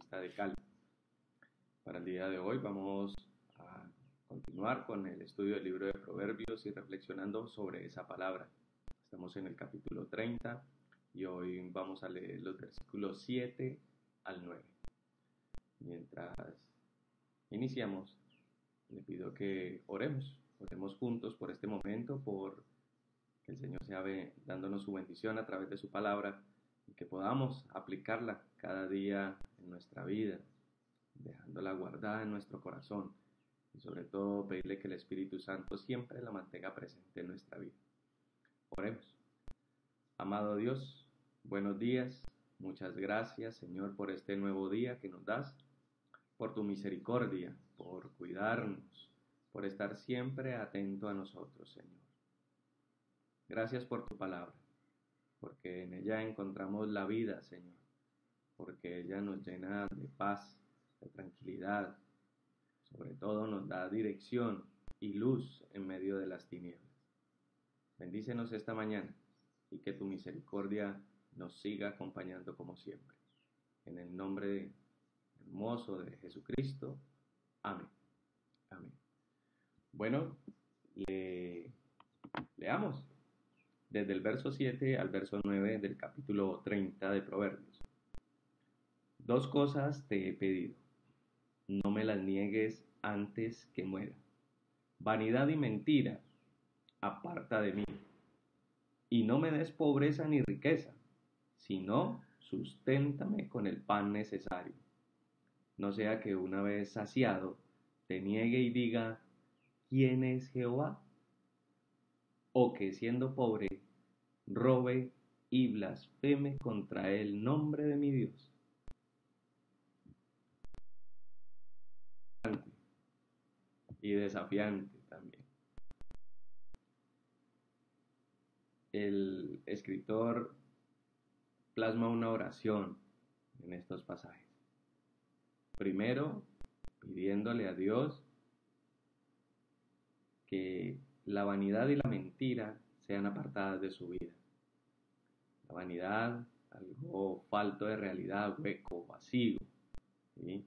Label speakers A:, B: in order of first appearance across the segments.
A: Bautista de Cali. Para el día de hoy vamos a continuar con el estudio del libro de Proverbios y reflexionando sobre esa palabra. Estamos en el capítulo 30 y hoy vamos a leer los versículos 7 al 9. Mientras iniciamos, le pido que oremos juntos por este momento, por que el Señor sea dándonos su bendición a través de su palabra y que podamos aplicarla cada día en nuestra vida, dejándola guardada en nuestro corazón y sobre todo pedirle que el Espíritu Santo siempre la mantenga presente en nuestra vida. Oremos. Amado Dios, buenos días, muchas gracias Señor por este nuevo día que nos das, por tu misericordia, por cuidarnos, por estar siempre atento a nosotros, Señor. Gracias por tu palabra, porque en ella encontramos la vida, Señor, porque ella nos llena de paz, de tranquilidad, sobre todo nos da dirección y luz en medio de las tinieblas. Bendícenos esta mañana y que tu misericordia nos siga acompañando como siempre. En el nombre hermoso de Jesucristo. Amén. Amén. Bueno, leamos desde el verso 7 al verso 9 del capítulo 30 de Proverbios. 2 cosas te he pedido, no me las niegues antes que muera. Vanidad y mentira, aparta de mí. Y no me des pobreza ni riqueza, sino susténtame con el pan necesario. No sea que una vez saciado te niegue y diga, ¿quién es Jehová? O que siendo pobre robe y blasfeme contra el nombre de mi Dios. Y desafiante también. El escritor plasma una oración en estos pasajes. Primero, pidiéndole a Dios que la vanidad y la mentira sean apartadas de su vida. La vanidad, algo falto de realidad, hueco, vacío, ¿sí?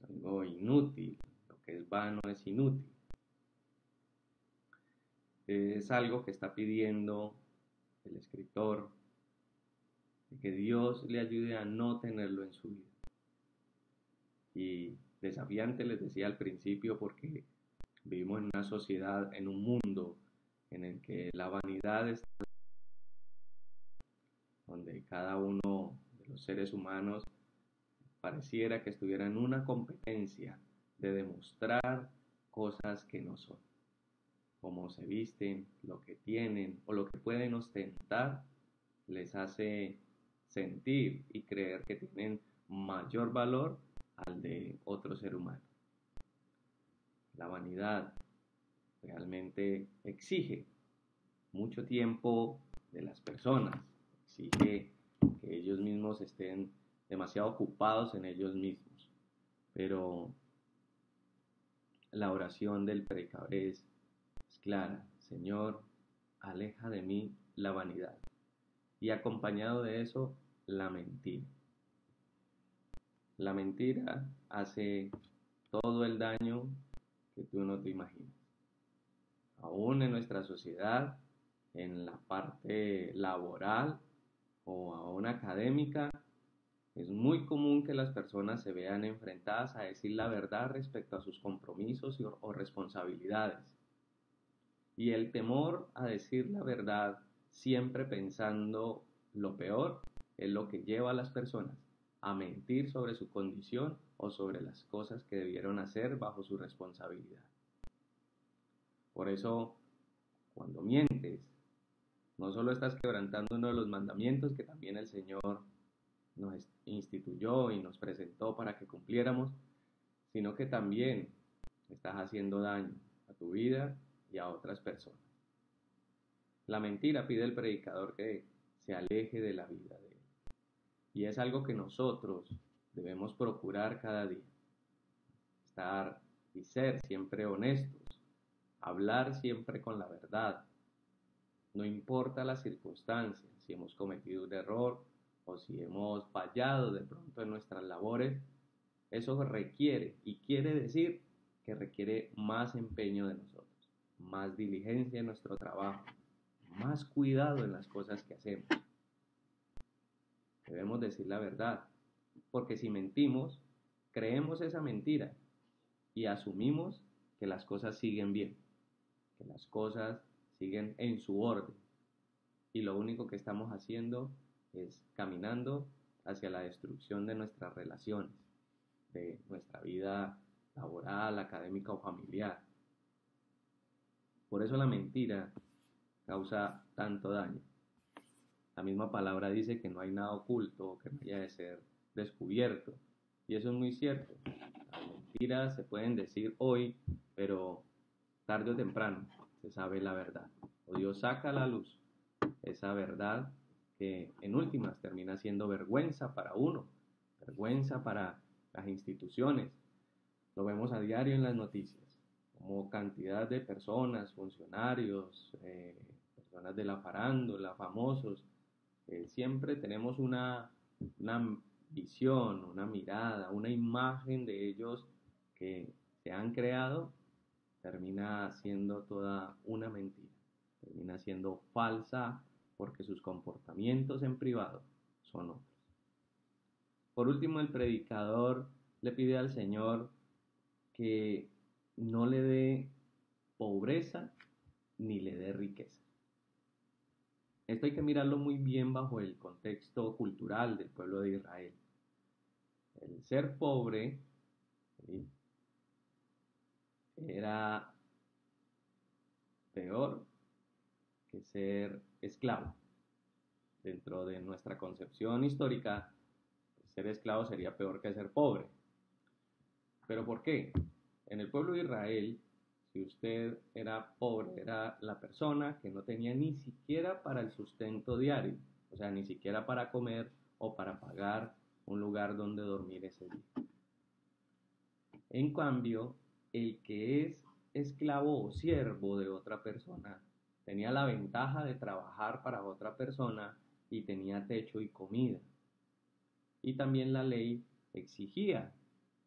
A: Algo inútil, lo que es vano es inútil. Es algo que está pidiendo el escritor, que Dios le ayude a no tenerlo en su vida. Y desafiante, les decía al principio, porque vivimos en una sociedad, en un mundo en el que la vanidad está, donde cada uno de los seres humanos pareciera que estuviera en una competencia de demostrar cosas que no son. Cómo se visten, lo que tienen o lo que pueden ostentar, les hace sentir y creer que tienen mayor valor al de otro ser humano. La vanidad realmente exige mucho tiempo de las personas, exige que ellos mismos estén demasiado ocupados en ellos mismos. Pero la oración del predicador es clara: Señor, aleja de mí la vanidad. Y acompañado de eso, la mentira. La mentira hace todo el daño que tú no te imaginas. Aún en nuestra sociedad, en la parte laboral o aún académica, es muy común que las personas se vean enfrentadas a decir la verdad respecto a sus compromisos o responsabilidades. Y el temor a decir la verdad, siempre pensando lo peor, es lo que lleva a las personas a mentir sobre su condición o sobre las cosas que debieron hacer bajo su responsabilidad. Por eso, cuando mientes, no solo estás quebrantando uno de los mandamientos que también el Señor nos instituyó y nos presentó para que cumpliéramos, sino que también estás haciendo daño a tu vida y a otras personas. La mentira pide al predicador que se aleje de la vida de él. Y es algo que nosotros debemos procurar cada día. Estar y ser siempre honestos. Hablar siempre con la verdad. No importa las circunstancias, si hemos cometido un error o si hemos fallado de pronto en nuestras labores, eso requiere y quiere decir que requiere más empeño de nosotros, más diligencia en nuestro trabajo, más cuidado en las cosas que hacemos. Debemos decir la verdad, porque si mentimos, creemos esa mentira y asumimos que las cosas siguen bien, que las cosas siguen en su orden. Y lo único que estamos haciendo es caminando hacia la destrucción de nuestras relaciones, de nuestra vida laboral, académica o familiar. Por eso la mentira causa tanto daño. La misma palabra dice que no hay nada oculto que no haya de ser descubierto. Y eso es muy cierto. Las mentiras se pueden decir hoy, pero tarde o temprano se sabe la verdad. O Dios saca a la luz esa verdad que en últimas termina siendo vergüenza para uno, vergüenza para las instituciones. Lo vemos a diario en las noticias, como cantidad de personas, funcionarios, personas de la farándula, famosos, siempre tenemos una visión, una mirada, una imagen de ellos que se han creado, termina siendo toda una mentira, termina siendo falsa porque sus comportamientos en privado son otros. Por último, el predicador le pide al Señor que no le dé pobreza ni le dé riqueza. Esto hay que mirarlo muy bien bajo el contexto cultural del pueblo de Israel. El ser pobre, ¿sí?, era peor que ser esclavo. Dentro de nuestra concepción histórica, ser esclavo sería peor que ser pobre. ¿Pero por qué? En el pueblo de Israel, si usted era pobre, era la persona que no tenía ni siquiera para el sustento diario, o sea, ni siquiera para comer o para pagar un lugar donde dormir ese día. En cambio, el que es esclavo o siervo de otra persona tenía la ventaja de trabajar para otra persona y tenía techo y comida. Y también la ley exigía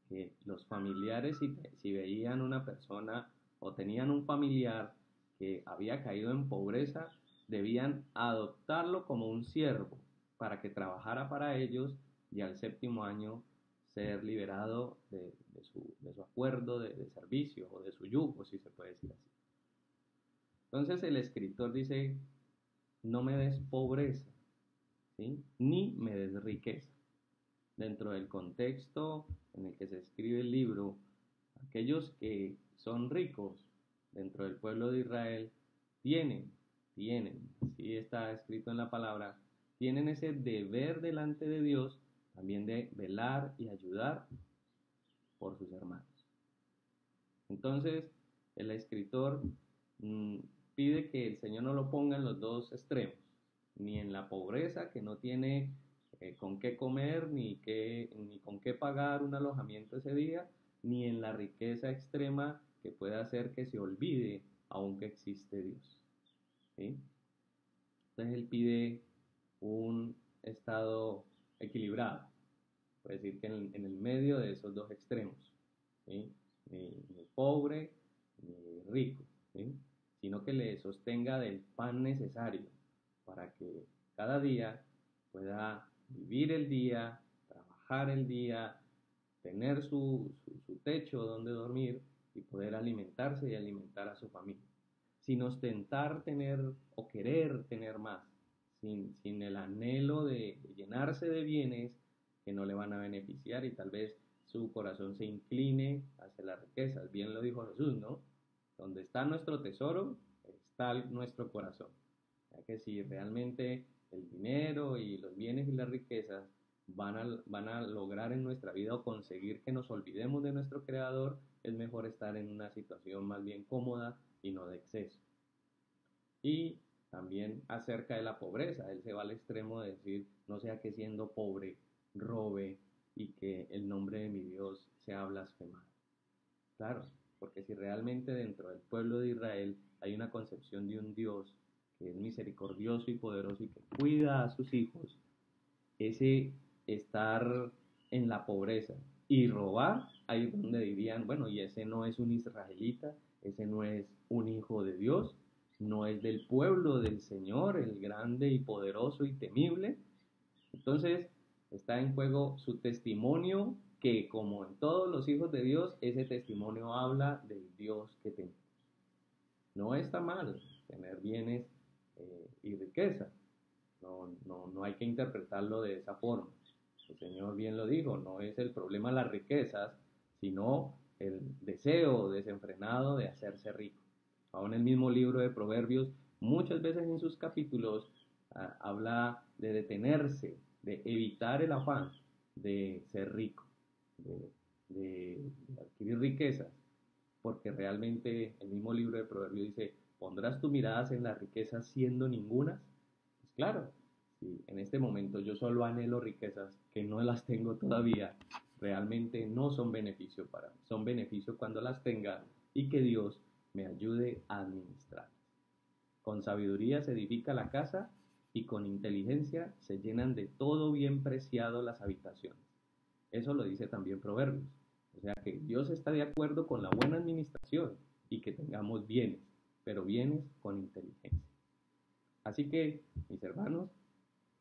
A: que los familiares, si veían una persona o tenían un familiar que había caído en pobreza, debían adoptarlo como un siervo para que trabajara para ellos y al séptimo año ser liberado de su acuerdo de servicio o de su yugo, si se puede decir así. Entonces el escritor dice, no me des pobreza, ¿sí?, ni me des riqueza. Dentro del contexto en el que se escribe el libro, aquellos que son ricos dentro del pueblo de Israel tienen, así está escrito en la palabra, tienen ese deber delante de Dios también de velar y ayudar por sus hermanos. Entonces, el escritor pide que el Señor no lo ponga en los dos extremos, ni en la pobreza, que no tiene con qué comer, ni con qué pagar un alojamiento ese día, ni en la riqueza extrema que puede hacer que se olvide aún que existe Dios, ¿sí? Entonces él pide un estado equilibrado, puede decir que en el medio de esos dos extremos, ¿sí?, ni pobre ni rico, ¿sí?, sino que le sostenga del pan necesario para que cada día pueda vivir el día, trabajar el día, tener su techo donde dormir y poder alimentarse y alimentar a su familia, sin ostentar tener o querer tener más, sin el anhelo de llenarse de bienes que no le van a beneficiar y tal vez su corazón se incline hacia las riquezas. Bien lo dijo Jesús, ¿no? Donde está nuestro tesoro, está nuestro corazón. Ya que si realmente el dinero y los bienes y las riquezas van a lograr en nuestra vida o conseguir que nos olvidemos de nuestro Creador, es mejor estar en una situación más bien cómoda y no de exceso. Y también acerca de la pobreza, él se va al extremo de decir, no sea que siendo pobre robe y que el nombre de mi Dios sea blasfemado. Claro, porque si realmente dentro del pueblo de Israel hay una concepción de un Dios que es misericordioso y poderoso y que cuida a sus hijos, ese estar en la pobreza y robar, ahí es donde dirían, bueno, y ese no es un israelita, ese no es un hijo de Dios, no es del pueblo del Señor, el grande y poderoso y temible. Entonces, está en juego su testimonio, que como en todos los hijos de Dios, ese testimonio habla del Dios que tenemos. No está mal tener bienes y riqueza, no hay que interpretarlo de esa forma. El Señor bien lo dijo, no es el problema las riquezas, sino el deseo desenfrenado de hacerse rico. Aún el mismo libro de Proverbios, muchas veces en sus capítulos, habla de detenerse, de evitar el afán de ser rico, de, de adquirir riquezas, porque realmente el mismo libro de Proverbios dice, ¿pondrás tus miradas en las riquezas siendo ningunas? Pues claro, si en este momento yo solo anhelo riquezas que no las tengo todavía, realmente no son beneficio para mí, son beneficio cuando las tenga y que Dios me ayude a administrar. Con sabiduría se edifica la casa y con inteligencia se llenan de todo bien preciado las habitaciones. Eso lo dice también Proverbios. O sea que Dios está de acuerdo con la buena administración y que tengamos bienes, pero bienes con inteligencia. Así que, mis hermanos,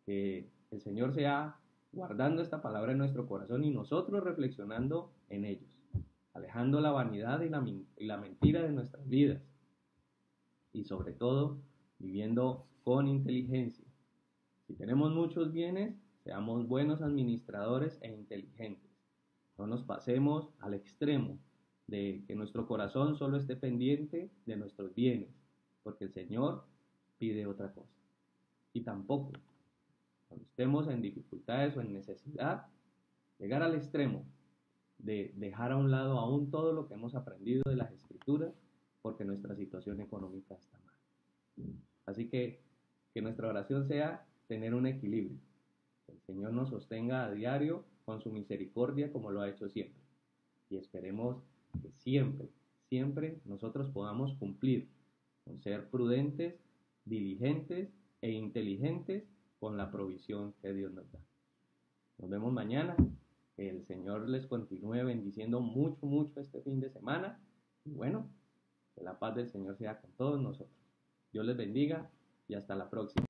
A: que el Señor sea guardando esta palabra en nuestro corazón y nosotros reflexionando en ellos, alejando la vanidad y la mentira de nuestras vidas y sobre todo viviendo con inteligencia. Si tenemos muchos bienes, seamos buenos administradores e inteligentes. No nos pasemos al extremo de que nuestro corazón solo esté pendiente de nuestros bienes, porque el Señor pide otra cosa. Y tampoco, cuando estemos en dificultades o en necesidad, llegar al extremo de dejar a un lado aún todo lo que hemos aprendido de las Escrituras, porque nuestra situación económica está mal. Así que nuestra oración sea tener un equilibrio. Que el Señor nos sostenga a diario con su misericordia como lo ha hecho siempre. Y esperemos que siempre, siempre nosotros podamos cumplir con ser prudentes, diligentes e inteligentes con la provisión que Dios nos da. Nos vemos mañana. Que el Señor les continúe bendiciendo mucho, mucho este fin de semana. Y bueno, que la paz del Señor sea con todos nosotros. Dios les bendiga y hasta la próxima.